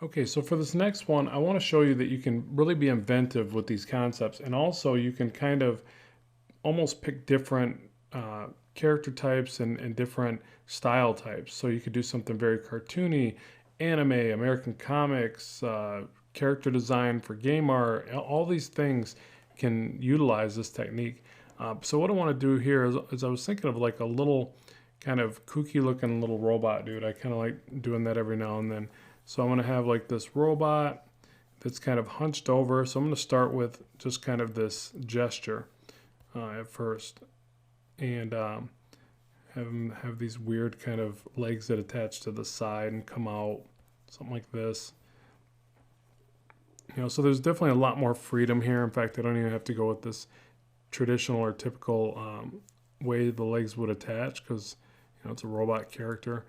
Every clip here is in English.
Okay, so for this next one, I want to show you that you can really be inventive with these concepts, and also you can kind of almost pick different character types and different style types. So you could do something very cartoony, anime, American comics, character design for game art. All these things can utilize this technique. So what I want to do here is I was thinking of like a little kind of kooky looking little robot dude. I kind of like doing that every now and then. So I'm going to have like this robot that's kind of hunched over. So I'm going to start with just kind of this gesture at first, and have them have these weird kind of legs that attach to the side and come out, something like this. So there's definitely a lot more freedom here. In fact, I don't even have to go with this traditional or typical way the legs would attach because it's a robot character.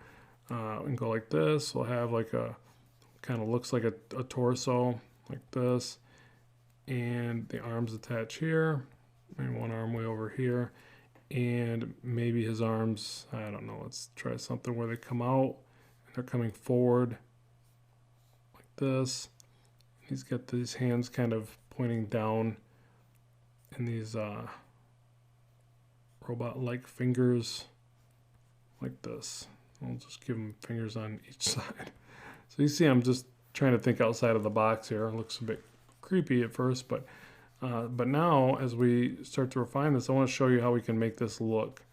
And go like this. We'll have like a kind of looks like a torso like this, and the arms attach here, and one arm way over here, and maybe his arms, I don't know, let's try something where they come out and they're coming forward like this. He's got these hands kind of pointing down and these robot-like fingers like this. I'll just give him fingers on each side. So you see I'm just trying to think outside of the box here. It looks a bit creepy at first, but now as we start to refine this, I want to show you how we can make this look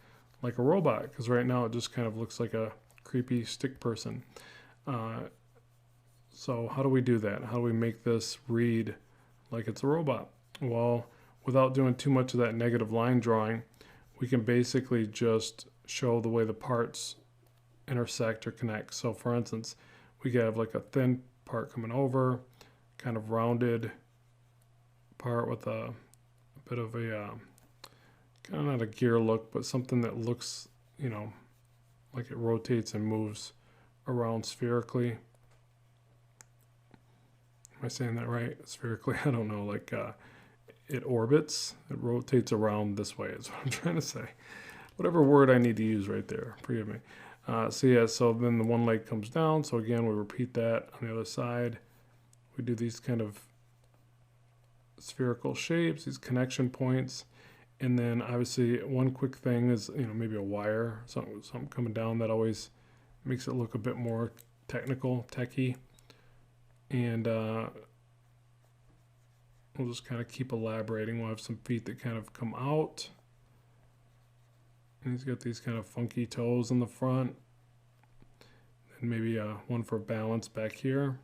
like a robot, because right now it just kind of looks like a creepy stick person. So how do we do that? How do we make this read like it's a robot? Well, without doing too much of that negative line drawing, we can basically just show the way the parts intersect or connect. So for instance, we could have like a thin part coming over, kind of rounded part with a bit of a kind of not a gear look, but something that looks, like it rotates and moves around spherically. Am I saying that right? Spherically? I don't know. Like it orbits, it rotates around this way is what I'm trying to say. Whatever word I need to use right there, forgive me. So then the one leg comes down. So again, we repeat that on the other side. We do these kind of spherical shapes, these connection points. And then obviously one quick thing is, maybe a wire, something coming down that always makes it look a bit more technical, techy. And we'll just kind of keep elaborating. We'll have some feet that kind of come out. And he's got these kind of funky toes in the front. And maybe one for balance back here.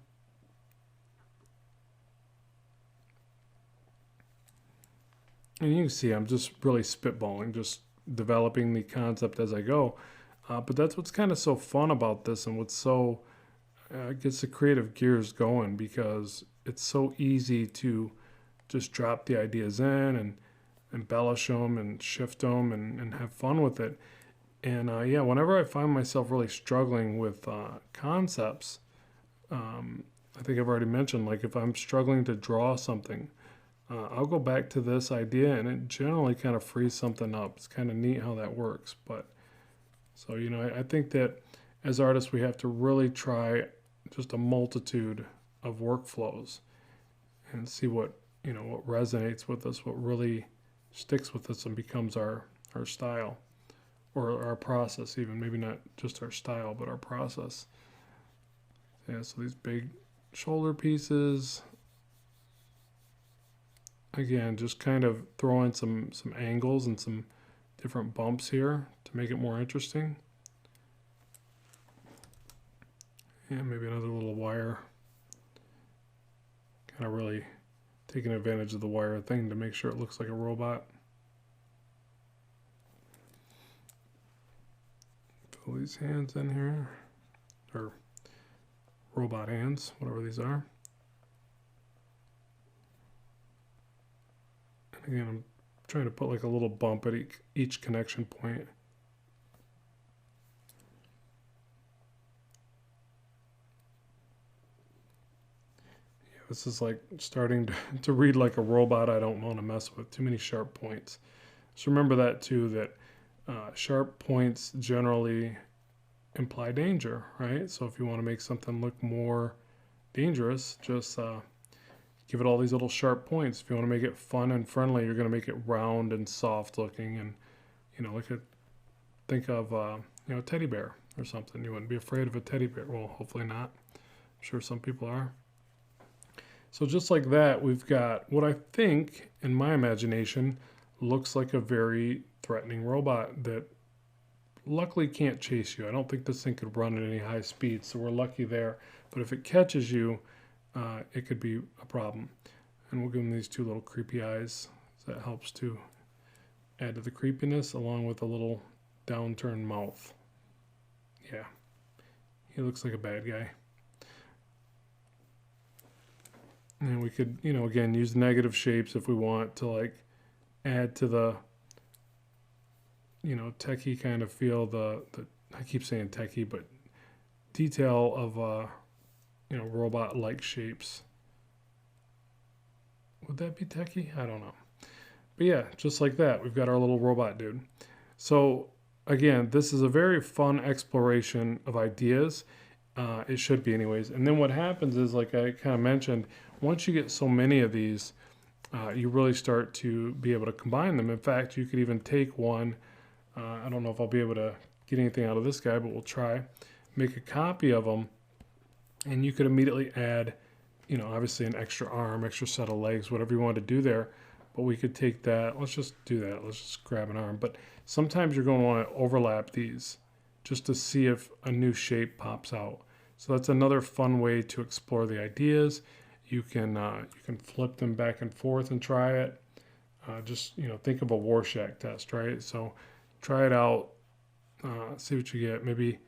And you can see I'm just really spitballing, just developing the concept as I go. But that's what's kind of so fun about this, and what's so gets the creative gears going, because it's so easy to just drop the ideas in and embellish them and shift them and have fun with it. And whenever I find myself really struggling with concepts, I think I've already mentioned, like if I'm struggling to draw something, I'll go back to this idea and it generally kind of frees something up. It's kind of neat how that works. But so, I think that as artists, we have to really try just a multitude of workflows and see what resonates with us, what really sticks with us and becomes our style, or our process, even maybe not just our style, but our process. Yeah, so these big shoulder pieces, again, just kind of throw in some angles and some different bumps here to make it more interesting. And maybe another little wire, kind of really taking advantage of the wire thing to make sure it looks like a robot. Fill these hands in here, or robot hands, whatever these are. And again, I'm trying to put like a little bump at each connection point. Yeah, this is like starting to read like a robot. I don't want to mess with too many sharp points. So remember that too, that sharp points generally imply danger, right? So if you want to make something look more dangerous. Just give it all these little sharp points. If you want to make it fun and friendly, you're going to make it round and soft looking, and think of a teddy bear or something. You wouldn't be afraid of a teddy bear. Well, hopefully not. I'm sure some people are. So just like that, we've got what I think, in my imagination, looks like a very threatening robot that luckily can't chase you. I don't think this thing could run at any high speed, so we're lucky there. But if it catches you, it could be a problem. And we'll give him these two little creepy eyes. So that helps to add to the creepiness, along with a little downturned mouth. Yeah, he looks like a bad guy. And we could, again, use negative shapes if we want to, like, add to the, techie kind of feel, I keep saying techie, but detail of, robot-like shapes. Would that be techie? I don't know. But yeah, just like that, we've got our little robot dude. So again, this is a very fun exploration of ideas. It should be anyways. And then what happens is, like I kind of mentioned, once you get so many of these, you really start to be able to combine them. In fact, you could even take one. I don't know if I'll be able to get anything out of this guy, but we'll try. Make a copy of them, and you could immediately add, obviously an extra arm, extra set of legs, whatever you want to do there. But we could take that. Let's just do that. Let's just grab an arm. But sometimes you're going to want to overlap these just to see if a new shape pops out. So that's another fun way to explore the ideas. You can flip them back and forth and try it. Just think of a Rorschach test, right? So try it out, see what you get. Maybe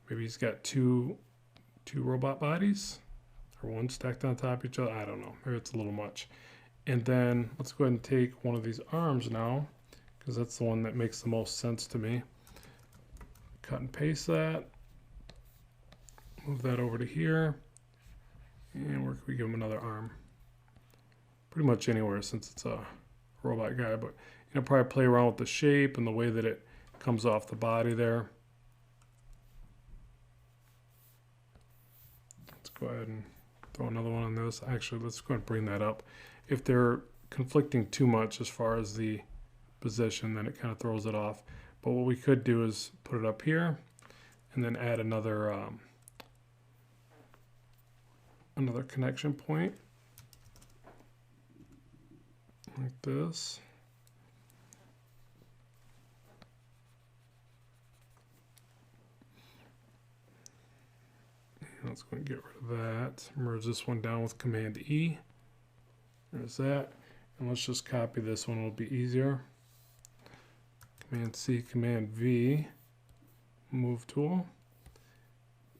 he's got two robot bodies, or one stacked on top of each other. I don't know. Maybe it's a little much. And then let's go ahead and take one of these arms now, because that's the one that makes the most sense to me. Cut and paste that. Move that over to here. And where can we give him another arm? Pretty much anywhere, since it's a robot guy, but probably play around with the shape and the way that it comes off the body there. Let's go ahead and throw another one on this. Actually, let's go ahead and bring that up. If they're conflicting too much as far as the position, then it kind of throws it off. But what we could do is put it up here and then add another connection point like this. And let's go and get rid of that. Merge this one down with Command E. There's that. And let's just copy this one, it'll be easier. Command C, Command V, move tool.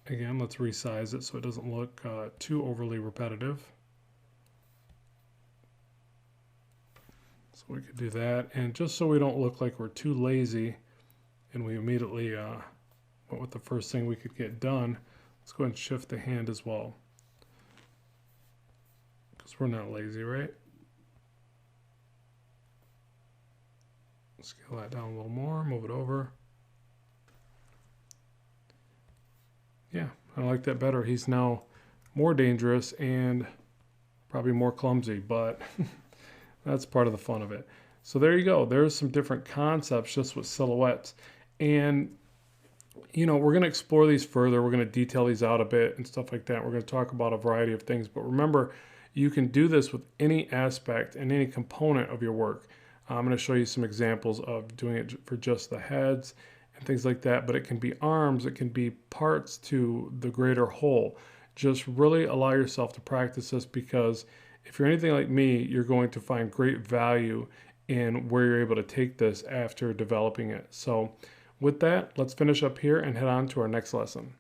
Again, let's resize it so it doesn't look too overly repetitive. So we could do that. And just so we don't look like we're too lazy and we immediately went with the first thing we could get done, let's go ahead and shift the hand as well. Because we're not lazy, right? Scale that down a little more, move it over. Yeah, I like that better. He's now more dangerous and probably more clumsy, but that's part of the fun of it. So there you go. There's some different concepts just with silhouettes. And, we're going to explore these further. We're going to detail these out a bit and stuff like that. We're going to talk about a variety of things. But remember, you can do this with any aspect and any component of your work. I'm going to show you some examples of doing it for just the heads and things like that, but it can be arms, it can be parts to the greater whole. Just really allow yourself to practice this, because if you're anything like me, you're going to find great value in where you're able to take this after developing it. So with that, let's finish up here and head on to our next lesson.